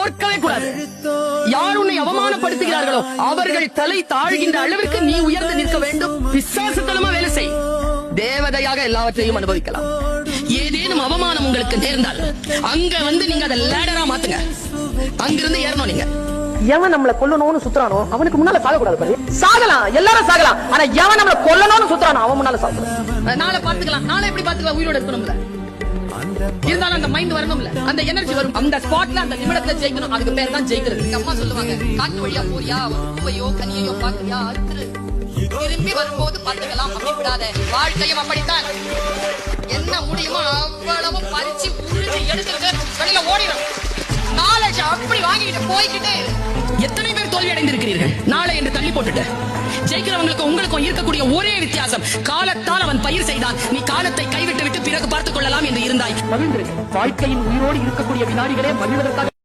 பார்க்கவே கூடாது. யார் உன்னை அவமானப்படுத்துகிறார்களோ அவர்கள் தலை தாழ்கின்ற அளவிற்கு நீ உயர்ந்து நிற்க வேண்டும். விசுவாசத்தனமா வேலை செய். தேவதையாக எல்லாவற்றையும் அனுபவிக்கலாம். ஏதேனும் அவமானம் உங்களுக்கு நேர்ந்தால் அங்க வந்து நீங்க அதை லேடரா மாத்துங்க. அங்கிருந்து ஏறணும். நீங்க எவன் நம்மள கொல்லணும்னு சுத்துறானோ அவனுக்கு முன்னால சாக கூடாது. சாகலாம், எல்லாரும் சாகலாம். ஆனா எவன் நம்மள கொல்லணும்னு சுத்துறானோ அவன் முன்னால சாகக்கூடாது. நாளை பாத்துக்கலாம். நாளை எப்படி பாத்துக்கலாம்? உயிரோட இருக்கணும்ல. இருந்தாலும் அந்த மைண்ட் வரணும்ல, அந்த எனர்ஜி வரும். அந்த ஸ்பாட்ல அந்த நிமிடத்துல ஜெயிக்கணும். அதுக்கு பேர் தான் ஜெயிக்கிறது. எங்க அம்மா சொல்லுவாங்க, காட்டு வழியா போறியா, பூவையோ கனியையோ பாக்குறியா, அறுத்துரு, திரும்பி வரும்போது பார்த்துக்கலாம், அப்படி விடாத. வாழ்க்கையும் அப்படித்தான். என்ன முடியுமோ அவ்வளவு பறிச்சு உறிஞ்சு எடுத்துட்டு வெளியில ஓடிடும். நாலேஜ் அப்படி வாங்கிட்டு போய்கிட்டே. எத்தனை பேர் தோல்வி அடைந்திருக்கிறீர்கள்? நாளை என்று தள்ளி போட்டுட்டு. ஜெயிக்கிறவங்களுக்கு உங்களுக்கும் இருக்கக்கூடிய ஒரே வித்தியாசம், காலத்தால் அவன் பயிர் செய்தான், நீ காலத்தை கைவிட்டு விட்டு பிறகு பார்த்துக் கொள்ளலாம் என்று இருந்தாய். மகிழ்ந்திருக்கு. வாழ்க்கையின் உயிரோடு இருக்கக்கூடிய வினாடிகளே மகிழ்வதற்காக